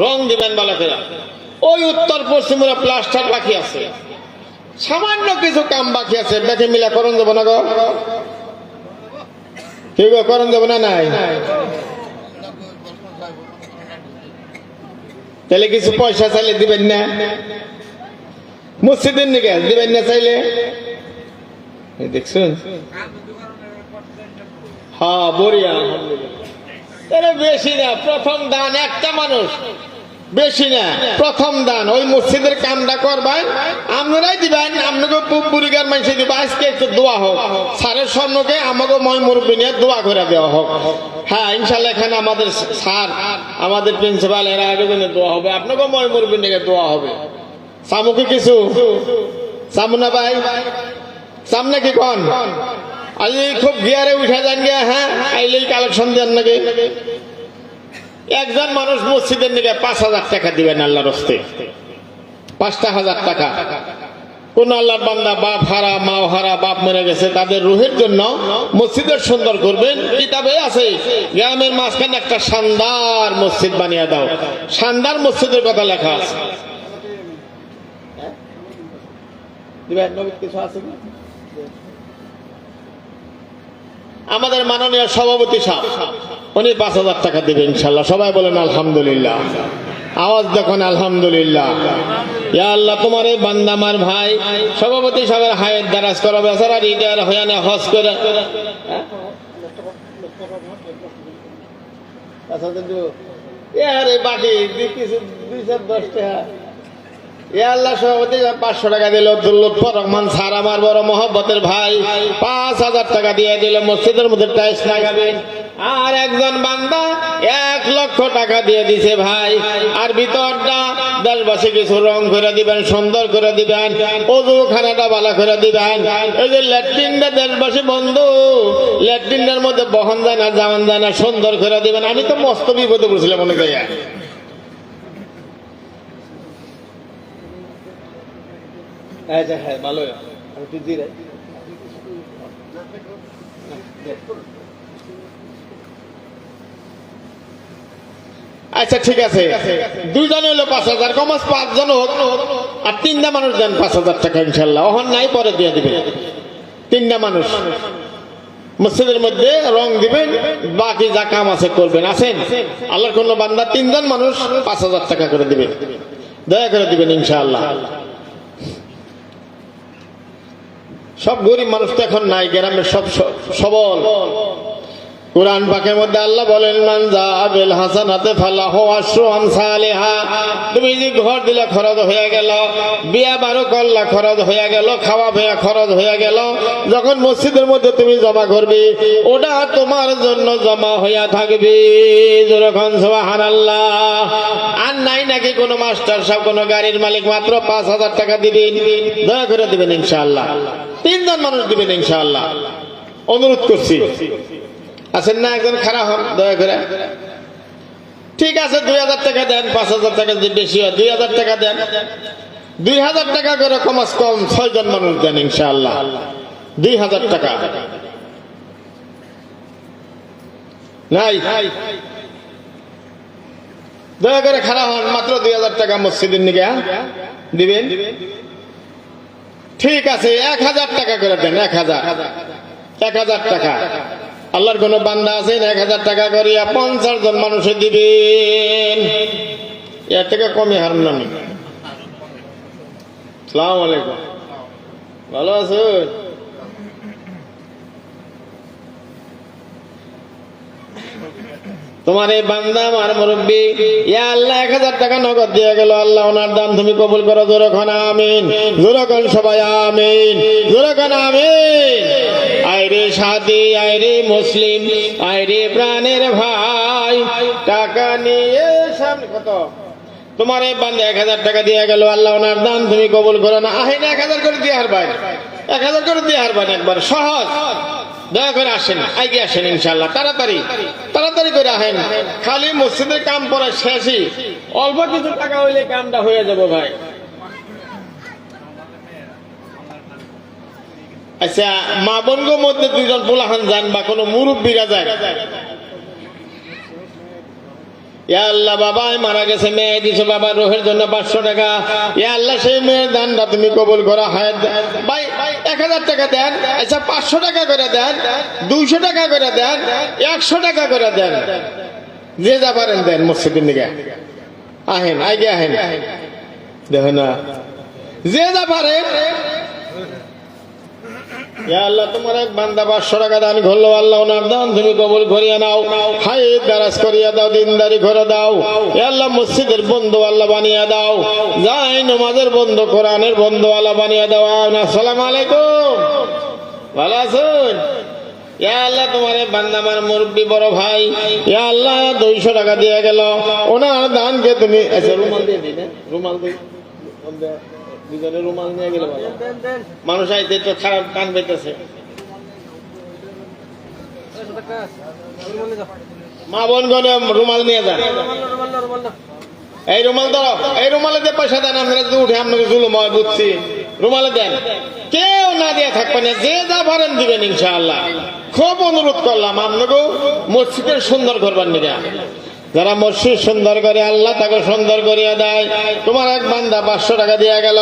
রং দিবেন ভালো করে। ওই উত্তর পশ্চিম প্লাস্টার বাকি আছে, সামান্য কিছু কাম বাকি আছে, দেখে মিলা করণ যাবো না গো, কি গো করণ যাবো না? নাই তাহলে কিছু পয়সা চাইলে দিবেন না? মসজিদের নিকে দিবেন না চাইলে? দেখছেন? হ্যাঁ বড়িয়া, বেশি না, প্রথম দান একটা মানুষ, বেশি না, প্রথম দান ওই মসজিদের কামটা করবেন, আপনারাই দিবেন, আপনাকে বুড়িগার মানুষ দিব। আজকে একটু দোয়া হোক, স্যারের স্বর্ণকে আমাকে ময় মুরব্বী নিয়ে দোয়া করে দেওয়া হোক। হ্যাঁ ইনশাল্লাহ এখানে আমাদের স্যার, আমাদের প্রিন্সিপাল, এরা আগে দোয়া হবে, আপনাকে ময় মুরব্বী নিয়ে দোয়া হবে। সামুকে কিছু সামু না ভাই, সামনে কি কন আজ খুব গিয়ারে উঠে যান গিয়া। হ্যাঁ আইলেই কালেকশন দেন নাকি? একজন মানুষ মসজিদের দিকে 5,000 টাকা দিবেন আল্লাহর হস্তে, 5,000 টাকা। কোন আল্লাহর বান্দা বাপ হারা, মাও হারা, বাপ মরে গেছে, তাদের রুহের জন্য মসজিদের সুন্দর করবেন। কিতাবে আছে গ্রামের মাঝখানে একটা শানদার মসজিদ বানিয়ে দাও, শানদার মসজিদের কথা লেখা আছে। কিছু আছে কি? আমাদের মাননীয় সভাপতি সাহেব উনি 5,000 টাকা দেবে ইনশাল্লাহ। সবাই বলেন আলহামদুলিল্লাহ, আওয়াজ দেখুন আলহামদুলিল্লাহ। ইয়া আল্লাহ, তোমার এই বান্দা আমার ভাই সভাপতি সাহেবের হায়াত দারাজ করা, বেচারা রিটায়ার হয়ে না হজ করে বাকি 210 টাকা। আল্লাহ সভাপতি 500 টাকা দিল। লুৎফর রহমান স্যার আমার বড় মহব্বতের ভাই 5,000 টাকা দিয়ে দিল, মসজিদের মধ্যে টাইলস লাগাবেন। আর একজন বান্দা 1 লক্ষ টাকা দিয়ে দিছে ভাই, আর ভিতরটা দেশবাসী কিছু রং করে দিবেন, সুন্দর করে দিবেন, ওজুখানাটা ভালো করে দিবেন। এই যে ল্যাট্রিনটা দেশবাসী বন্ধু, ল্যাট্রিনের মধ্যে বহন যায় না, যাওয়ান যায় না, সুন্দর করে দিবেন। আমি তো মস্ত বিপদে পড়ছিলাম অনেক জায়গায়। হ্যাঁ ভালো। আচ্ছা ঠিক আছে, 2 জন হলো 5,000, কমাস 5 জন হোক, আর 3টা মানুষ দেন 5,000 টাকা ইনশাল্লাহ। ওহন নাই পরে দিয়ে দিবেন। 3টা মানুষ মসজিদের মধ্যে রং দিবেন, বাকি যা কাম আছে করবেন। আছেন আল্লাহর কোন বান্দা 3 জন মানুষ 5,000 টাকা করে দিবেন, দয়া করে দিবেন ইনশাআল্লাহ। সব গরিব মানুষ তো এখন নাই, গ্রামের সব সবল। কুরআন পাকের মধ্যে আল্লাহ বলেন, মান জাবিল হাসানাতে ফালাহু আশরু আমসালিহা। তুমি যে ঘর দিলে খরচ হয়ে গেল, বিয়া বারো করলা খরচ হয়ে গেল, খাওয়া ভেয়া খরচ হয়ে গেল, যখন মসজিদের মধ্যে তুমি জমা করবে ওটা তোমার জন্য জমা হইয়া থাকবে। যখন সুবহানাল্লাহ। আর নাই নাকি কোনো মাস্টার সাহেব, কোনো গাড়ির মালিক, মাত্র 5,000 টাকা দিবেন, দয়া করে দিবেন ইনশাআল্লাহ। 3 জন মানুষ দিবেন ইনশাআল্লাহ, অনুরোধ করছি। আছেন না? একজন খারাপ হন দয়া করে। ঠিক আছে 2,000 টাকা দেন, 5,000 টাকা যদি বেশি হয় 2,000 টাকা দেন, 2,000 টাকা করে কমাস কম 6 জন মানুষ দেন ইনশাআল্লাহ। 2,000 টাকা নাই, দয়া করে খারাপ হন, মাত্র 2,000 টাকা মসজিদের নিকে দিবেন। ঠিক আছে 1,000 টাকা করে দেন, 1,000 টাকা। আল্লাহর কোন বান্দা আছেন 1,000 টাকা করিয়া 50 জন মানুষে দিবেন, এর থেকে কমই হার নামি। আসসালামু আলাইকুম, ভালো আছেন? তোমার এই বান্দা আমার মুরব্বী, ইয়া আল্লাহ 1,000 টাকা নগদ দিয়ে গেল, আল্লাহ ওনার দান তুমি কবুল করো। জোরখন আমিন, জোরখন সবাই আমিন, জোরখন আমিন। আইরে সাথী, আইরে মুসলিম, আইরে প্রাণের ভাই, টাকা নিয়ে সামনে কত তোমার এই বান্দা 1,000 টাকা দিয়ে গেল, আল্লাহ ওনার দান তুমি কবুল করো না। আহেন 1,000 করে দিয়ে হারবেন, 1,000 করে দিয়ে হারবেন, একবার সহজ। দয়া করে আসেন, আগে আসেন ইনশাআল্লাহ, তাড়াতাড়ি করে আসেন। খালি মসজিদের কাম করা শেষই, অল্প কিছু টাকা হইলে কামটা হয়ে যাবে ভাই। আচ্ছা মা বোনগোর মধ্যে 2 জন পোলাহান যান বা কোনো মুরব্বীরা যায়, ইয়া আল্লাহ বাবা মারা গেছে, মেয়ে দিছে, বাবা রোহের জন্য 500 টাকা। ইয়া আল্লাহ সেই মেয়ের দানটা তুমি কবুল করো। হায়াত ভাই 1000 টাকা দেন, আচ্ছা 500 টাকা করে দেন, 200 টাকা করে দেন, 100 টাকা করে দেন, যে যা পারেন দেন। মসজিদের দিকে আহেন, আগে আহেন, দেখো না যে যা পারেন। ইয়া আল্লাহ তোমার এক বান্দা 500 টাকা দান করলো, আল্লাহ ওনার দান তুমি কবুল করিয়া নাও, হায়াত দারাজ করিয়া দাও, দিনদারি করে দাও। ইয়া আল্লাহ মসজিদের বন্ধু আল্লাহ বানিয়ে দাও, যাই নামাজের বন্ধু, কোরআনের বন্ধু আল্লাহ বানিয়ে দাও। আসসালামু আলাইকুম, ভালো আছেন? ইয়া আল্লাহ তোমার এই বান্দা আমার মুরব্বী বড় ভাই, ইয়া আল্লাহ 200 টাকা দিয়ে গেল, ওনার দানকে তুমি আচ্ছা রুমাল দিয়ে দিই না, রুমাল দিই, দুজনে রুমাল নিয়ে গেলে ভালো। মানুষ আইতে তো খারাপ কান পেতেছে। মা বোন গনে রুমাল নিয়ে যান, এই রুমাল ধরো, এই রুমালে দিয়ে পয়সা দেন। আমরা যদি উঠে আপনাকে জুলুম হয় বুঝছি, রুমালে দেন, কেউ না দিয়ে থাকবেন না, যে যা পারেন দিবেন ইনশাআল্লাহ। খুব অনুরোধ করলাম আপনাকে মসজিদের সুন্দর করবার নিকে। যারা মসজিদ সুন্দর করে আল্লাহ তাকে সুন্দর করিয়া দেয়। তোমার এক বান্দা 500 টাকা দিয়ে গেল,